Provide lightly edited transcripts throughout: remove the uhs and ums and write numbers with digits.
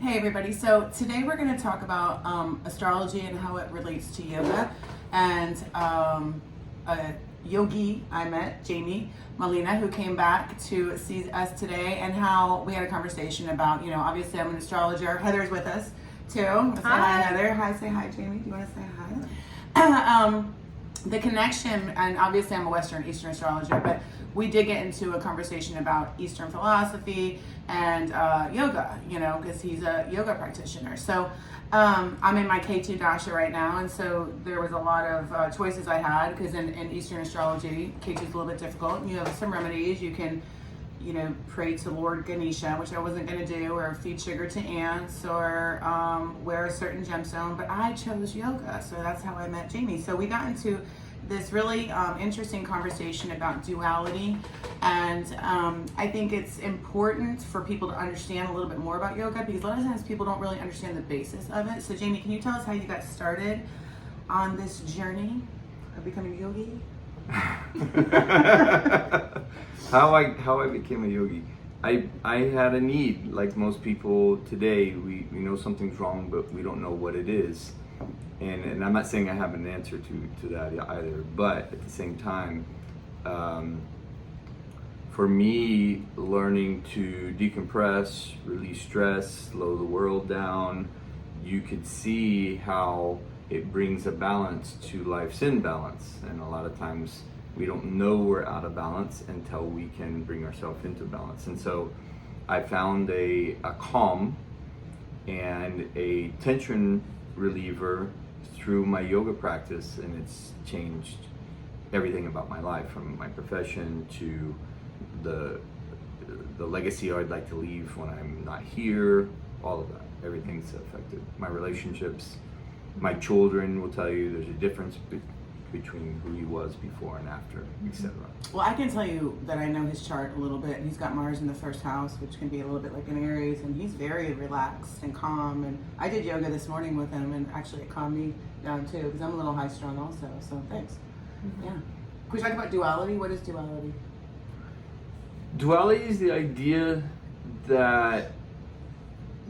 Hey everybody, so today we're going to talk about astrology and how it relates to yoga, and a yogi I met, Jaime, Molina, who came back to see us today, and how we had a conversation about, obviously I'm an astrologer. Heather's with us too. Say hi, Heather. Hi, say hi, Jaime. Do you want to say hi? The connection, and obviously I'm a Western Eastern astrologer, but we did get into a conversation about Eastern philosophy and yoga, because he's a yoga practitioner. So I'm in my K2 Dasha right now, and so there was a lot of choices I had, because in Eastern astrology, K2 is a little bit difficult. You have some remedies. You can, pray to Lord Ganesha, which I wasn't going to do, or feed sugar to ants, or wear a certain gemstone, but I chose yoga, so that's how I met Jaime. So we got into this really interesting conversation about duality, and I think it's important for people to understand a little bit more about yoga, because a lot of times people don't really understand the basis of it. So Jaime, can you tell us how you got started on this journey of becoming a yogi? How I became a yogi. I had a need, like most people today. We know something's wrong, but we don't know what it is. And I'm not saying I have an answer to that either, but at the same time, for me, learning to decompress, release stress, slow the world down, you could see how it brings a balance to life's imbalance. And a lot of times we don't know we're out of balance until we can bring ourselves into balance. And so I found a calm and a tension reliever through my yoga practice, and it's changed everything about my life, from my profession to the legacy I'd like to leave when I'm not here. All of that, everything's affected. My relationships, my children will tell you there's a difference between who he was before and after, etc. Well, I can tell you that I know his chart a little bit. He's got Mars in the first house, which can be a little bit like an Aries, and he's very relaxed and calm. And I did yoga this morning with him, and actually it calmed me down too, because I'm a little high strung also. So thanks. Yeah. Can we talk about duality? What is duality? Duality is the idea that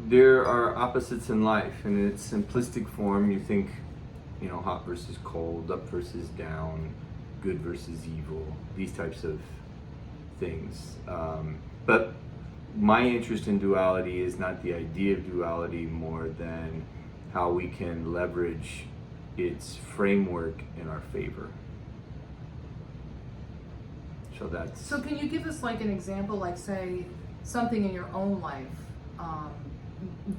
there are opposites in life, and in its simplistic form, you think, hot versus cold, up versus down, good versus evil, these types of things. But my interest in duality is not the idea of duality more than how we can leverage its framework in our favor. So can you give us like an example, like say something in your own life?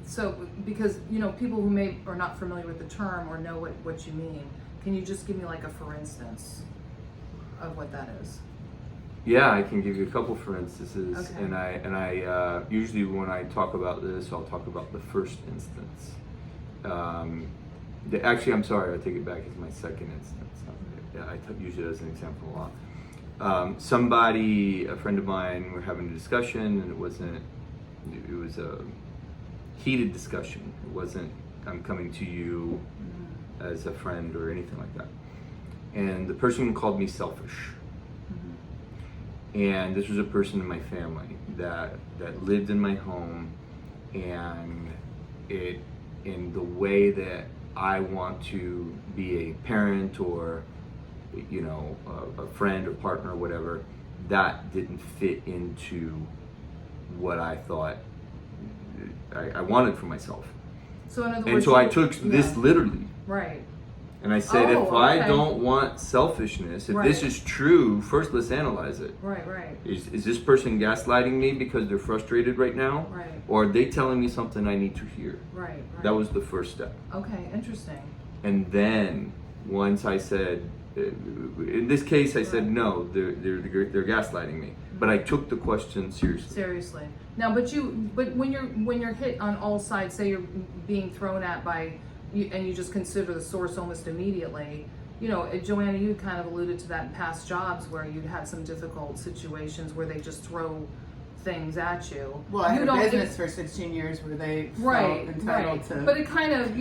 So because people who are not familiar with the term or know what you mean, can you just give me like a for instance of what that is? Yeah, I can give you a couple for instances. Okay. And I usually when I talk about this, I'll talk about the first instance. Actually, I'm sorry, I take it back. It's my second instance. Yeah, I use it as an example a lot. A friend of mine, we're having a discussion, and it was a heated discussion. It wasn't, I'm coming to you as a friend or anything like that. And the person called me selfish. And this was a person in my family that lived in my home, and in the way that I want to be a parent or a friend or partner or whatever, that didn't fit into what I thought I wanted for myself. So in other And words, so I took this literally. Right. And I said, if okay. I don't want selfishness, if Right. this is true, first let's analyze it. Right. Is this person gaslighting me because they're frustrated right now? Right. Or are they telling me something I need to hear? Right. That was the first step. Okay, interesting. And then once I said, in this case, I said, no, they're gaslighting me. But I took the question seriously. Seriously. Now, but when you're hit on all sides, say you're being thrown at by, and you just consider the source almost immediately. Joanna, you kind of alluded to that in past jobs where you'd had some difficult situations where they just throw things at you. Well, I had a business for 16 years where they felt entitled to. But it kind of,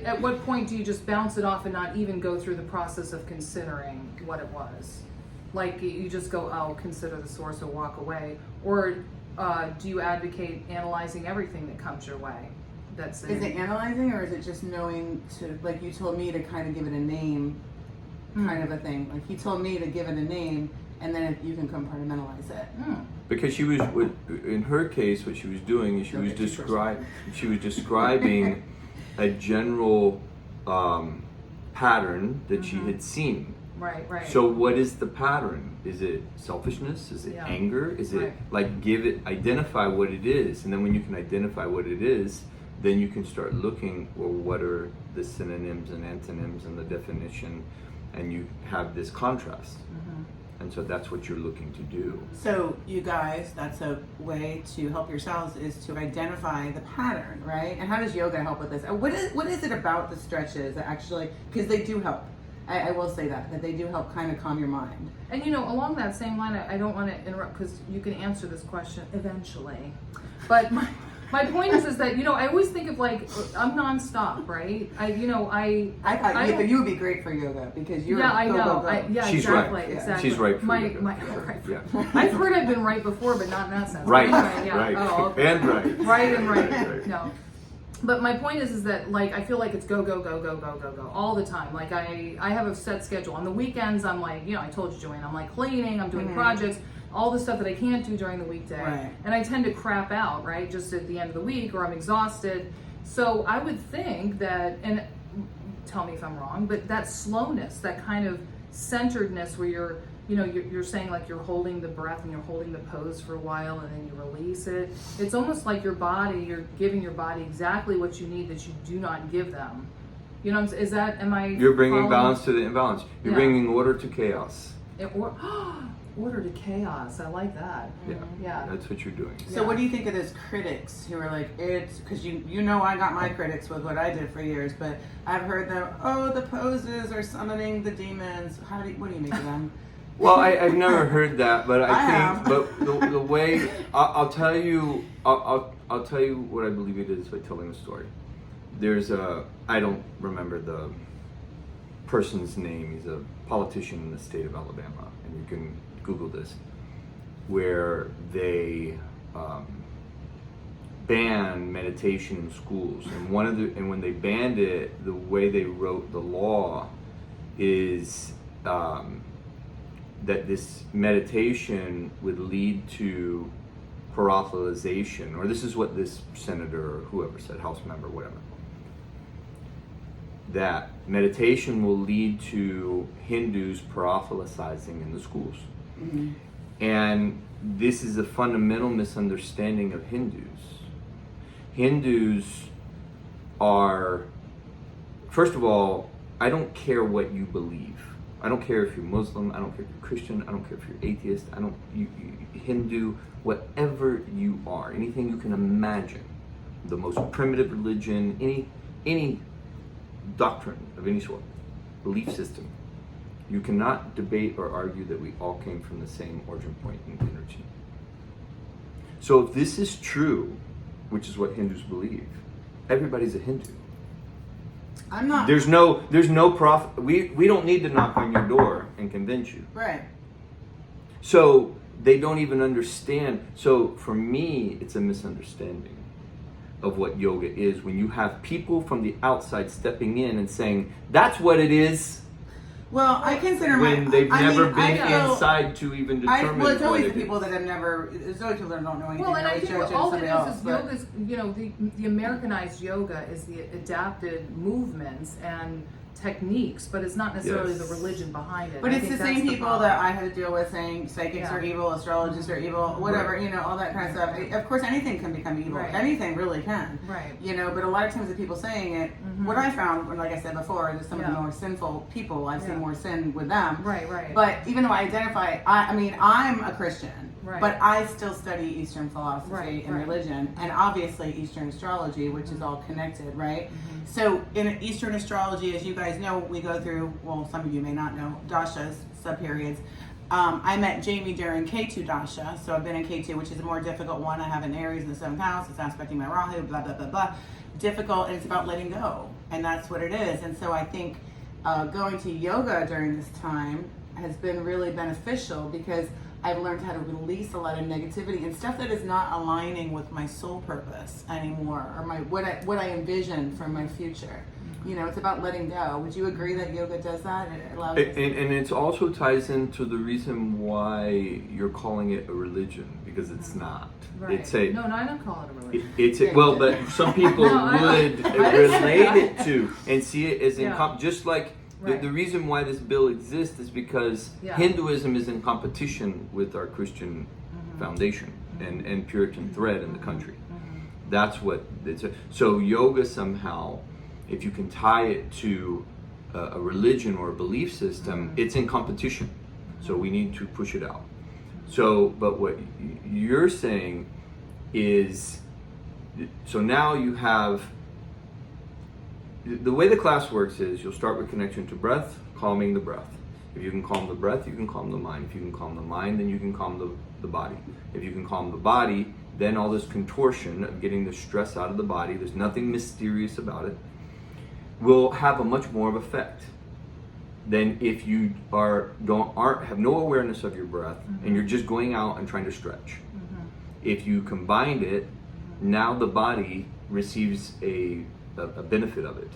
at what point do you just bounce it off and not even go through the process of considering what it was? Like you just go, oh, consider the source or walk away? Or do you advocate analyzing everything that comes your way? that's Is it analyzing, or is it just knowing to, like you told me to kind of give it a name, kind of a thing? Like he told me to give it a name, and then you can compartmentalize it. Because she was, in her case, what she was doing is she was describing a general pattern that she had seen. Right. So what is the pattern? Is it selfishness? Is it anger? Is it identify what it is, and then when you can identify what it is, then you can start looking, well, what are the synonyms and antonyms and the definition, and you have this contrast. And so that's what you're looking to do. So you guys, that's a way to help yourselves, is to identify the pattern, right? And how does yoga help with this? What is it about the stretches that actually, because they do help. I will say that they do help kind of calm your mind. And along that same line, I don't want to interrupt because you can answer this question eventually. But my point is that I always think of like I'm nonstop, right? I thought you would be great for yoga because you're I know. She's exactly, right. Exactly. She's right for yoga. I've heard I've been right before, but not in that sense. Right. Anyway, Right. Oh, okay. And right. Right. No. But my point is that like I feel like it's go all the time. Like I have a set schedule. On the weekends I'm like, I told you, Joanna, I'm like cleaning, I'm doing projects, all the stuff that I can't do during the weekday. Right. And I tend to crap out, right? Just at the end of the week, or I'm exhausted. So I would think that, and tell me if I'm wrong, but that slowness, that kind of centeredness where you're saying like you're holding the breath and you're holding the pose for a while and then you release it. It's almost like you're giving your body exactly what you need that you do not give them. You're bringing balance to the imbalance. You're bringing order to chaos. Order to chaos. I like that. Yeah. That's what you're doing. So what do you think of those critics who are like, it's because I got my critics with what I did for years, but I've heard them, the poses are summoning the demons. What do you make of them? Well, I've never heard that, but I have. think, but the way I'll tell you, I'll tell you what I believe it is by telling the story. I don't remember the person's name. He's a politician in the state of Alabama, and you can Google this, where they ban meditation in schools, and when they banned it, the way they wrote the law is that this meditation would lead to parochialization, or this is what this senator or whoever said, House member, whatever, that meditation will lead to Hindus parochializing in the schools. Mm-hmm. And this is a fundamental misunderstanding of Hindus. Hindus are, first of all, I don't care what you believe. I don't care if you're Muslim, I don't care if you're Christian, I don't care if you're atheist, you Hindu, whatever you are, anything you can imagine, the most primitive religion, any doctrine of any sort, belief system, you cannot debate or argue that we all came from the same origin point in energy. So if this is true, which is what Hindus believe, everybody's a Hindu. I'm not. There's no profit. We don't need to knock on your door and convince you. Right. So they don't even understand. So for me, it's a misunderstanding of what yoga is when you have people from the outside stepping in and saying, that's what it is. Well, I consider when they've never been inside to even determine. Well, it's always what the people that have never. It's always people that don't know anything. Well, and I think all it is yoga is, the Americanized yoga is the adapted movements and techniques, but it's not necessarily the religion behind it. But it's the same people that I had to deal with saying psychics are evil, astrologists are evil, whatever, all that kind of stuff. Of course, anything can become evil. Right. Anything really can. Right. But a lot of times the people saying it, what I found, like I said before, is some of the more sinful people, I've seen more sin with them. Right. But even though I identify, I'm a Christian. Right. But I still study Eastern philosophy and religion, and obviously Eastern astrology, which is all connected, right? So in Eastern astrology, as you guys know, we go through, well, some of you may not know, dashas, subperiods. I met Jaime during K2 dasha, so I've been in K2, which is a more difficult one. I have an Aries in the 7th house, it's aspecting my Rahu, blah, blah, blah, blah. Difficult, and it's about letting go, and that's what it is. And so I think going to yoga during this time has been really beneficial because I've learned how to release a lot of negativity and stuff that is not aligning with my soul purpose anymore, or my what I envision for my future. You know, it's about letting go. Would you agree that yoga does that? It allows us And it also ties into the reason why you're calling it a religion, because it's not. Right. It's a no, I don't call it a religion. it's a, well, but some people No, I would don't. I didn't say relate that. it to and see it as Yeah. just like Right. the reason why this bill exists is because Yeah. Hinduism is in competition with our Christian foundation and Puritan thread in the country. That's what it's. So yoga somehow, if you can tie it to a religion or a belief system, it's in competition. So we need to push it out. So, but what you're saying is, so now you have, the way the class works is you'll start with connection to breath, calming the breath. If you can calm the breath, you can calm the mind. If you can calm the mind, then you can calm the body. If you can calm the body, then all this contortion of getting the stress out of the body, there's nothing mysterious about it, will have a much more of effect than if you have no awareness of your breath and you're just going out and trying to stretch. If you combined it, now the body receives a benefit of it.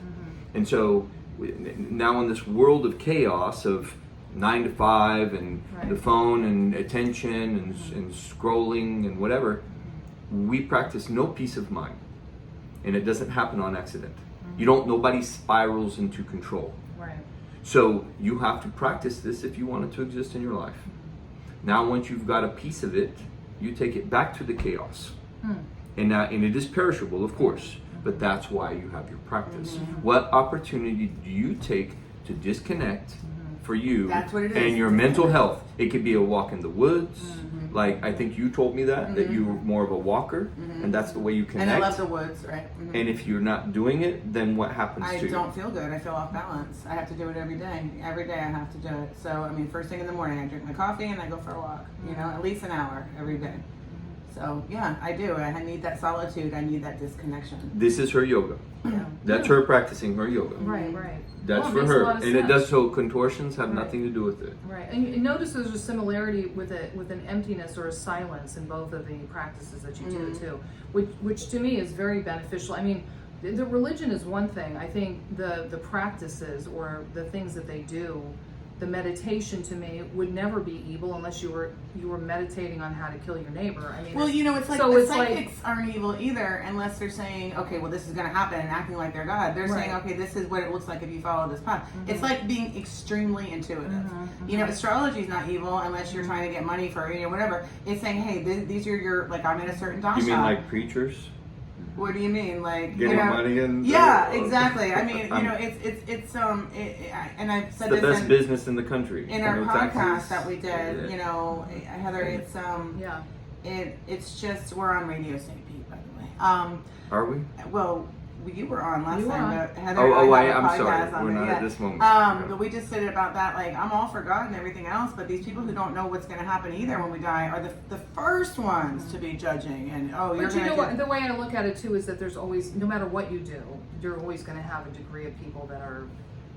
And so now in this world of chaos of 9 to 5 and the phone and attention and scrolling and whatever, we practice no peace of mind, and it doesn't happen on accident. Nobody spirals into control. Right. So you have to practice this if you want it to exist in your life. Now once you've got a piece of it, you take it back to the chaos. And it is perishable, of course, but that's why you have your practice. What opportunity do you take to disconnect for you That's what it is. and your mental health? It could be a walk in the woods. Like I think you told me that you were more of a walker, and that's the way you connect. And I love the woods, right? And if you're not doing it, then what happens I to you? don't feel good. I feel off balance. I have to do it every day. Every day I have to do it. So, I mean, first thing in the morning, I drink my coffee and I go for a walk. You know, at least an hour every day. So, yeah, I do. I need that solitude. I need that disconnection. This is her yoga. Yeah. That's her practicing her yoga. Right. That's Well, it for makes a her, lot of and it sense. does. So contortions have Right. nothing to do with it. Right, and you notice there's a similarity with an emptiness or a silence in both of the practices that you do too, which to me is very beneficial. I mean, the religion is one thing. I think the practices or the things that they do, the meditation to me would never be evil unless you were meditating on how to kill your neighbor. I mean, Well, you know, it's like so the it's like- psychics aren't evil either, unless they're saying, okay, well, this is going to happen and acting like they're God. They're saying, Right. okay, this is what it looks like if you follow this path. It's like being extremely intuitive. You know, astrology is not evil unless you're trying to get money for, you know, whatever. It's saying, hey, these are your, like, I'm in a certain dasha. You mean like preachers What do you mean? Like, getting you know, money in? yeah, exactly. I mean, you know, and I've said the this best in, business in the country. in our No podcast taxes. that we did, Yeah. you know, Heather, it's, yeah. it's just, we're on Radio St. Pete, by the way. Are we? Well, you were on last You were time, on. but Heather Oh, and I have a I'm podcast sorry. on We're it, not yeah. at this moment. But we just said about that, like, I'm all for God and everything else, but these people who don't know what's going to happen either when we die are the first ones to be judging. And, you're But you going know to what? The way I look at it too is that there's always, no matter what you do, you're always going to have a degree of people that are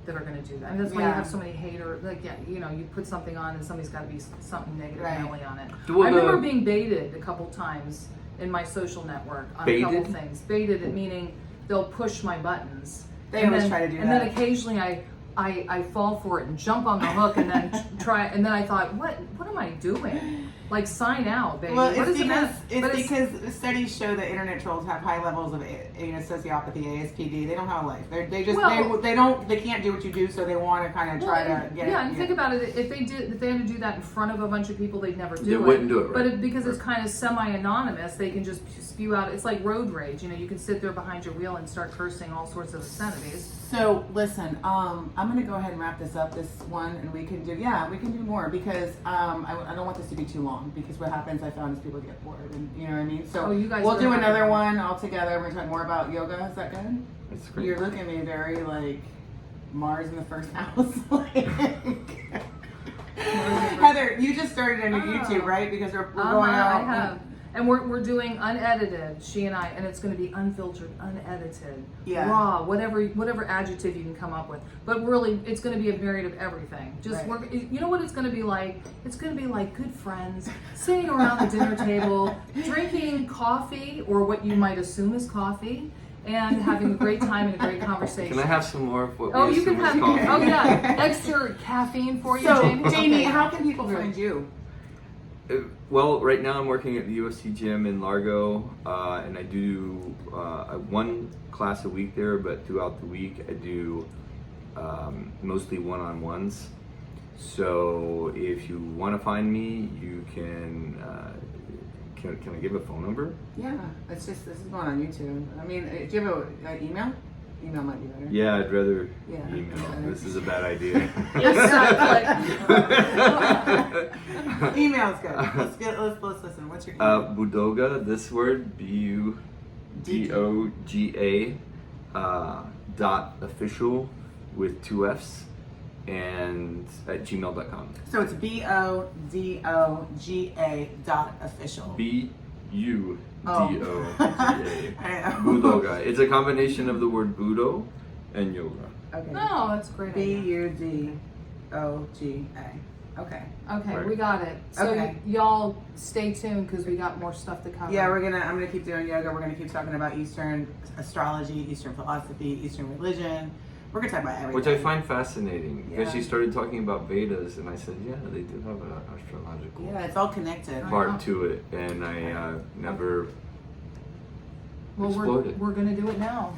going to do that. And that's why you Yeah. have so many haters. Like, yeah, you know, you put something on and somebody's got to be something negative Right. Nelly on it. Well, I remember being baited a couple times in my social network on a couple Baited? things. Baited, meaning they'll push my buttons. They always try to do and that. then occasionally I fall for it and jump on the hook and then try. And then I thought, what am I doing? Like, sign out, baby. Well, What it's is it because but because studies show that internet trolls have high levels of sociopathy, ASPD. They don't have a life. They just Well- they can't do what you do, so they want to kind of try to get yeah, it. and think about it. If they had to do that in front of a bunch of people, they'd never do it. They wouldn't do it, right. But because it's kind of semi-anonymous, they can just spew out. It's like road rage. You know, you can sit there behind your wheel and start cursing all sorts of obscenities. So listen, I'm gonna go ahead and wrap this up, this one, and we can do more because I don't want this to be too long because what happens I found is people get bored and you know what I mean. So You guys we'll were do having another fun. one all together. We're gonna talk more about yoga. Is that good? That's great. You're looking at me very like Mars in the first house. Like, Heather, you just started a new YouTube, right? Because we're going out. I have. And we're doing unedited, she and I, and it's going to be unfiltered, unedited, Yeah. raw, whatever adjective you can come up with. But really, it's going to be a myriad of everything. Just Right. you know what it's going to be like? It's going to be like good friends sitting around the dinner table, drinking coffee or what you might assume is coffee, and having a great time and a great conversation. Can I have some more of what Oh, we you can assume is have. coffee? Oh yeah, extra caffeine for you, So, Jamie. Jamie, Okay. how can people find you? Well, right now I'm working at the UFC gym in Largo, and I do one class a week there, but throughout the week I do mostly one-on-ones. So if you want to find me, you can I give a phone number? Yeah, it's just, this is going on YouTube. I mean, do you have an email? Email might be better. Yeah, I'd rather Yeah. email. This is a bad idea. Email's good. Let's listen. What's your email? Budoga, this word, BUDOGA, dot official with 2 F's, and at gmail.com. So it's BODOGA .official. BUDOGA. Budoga. It's a combination of the word Budo and yoga. Okay. No, that's a great. idea. BUDOGA. Okay. Okay, Right. we got it. So Okay. y'all stay tuned because we got more stuff to cover. Yeah, I'm gonna keep doing yoga. We're gonna keep talking about Eastern astrology, Eastern philosophy, Eastern religion. We're gonna talk about everything. Which I find fascinating because Yeah. she started talking about Vedas, and I said, yeah, they do have an astrological Yeah, it's all connected. part to it, and I never well, explored it. we're gonna do it now.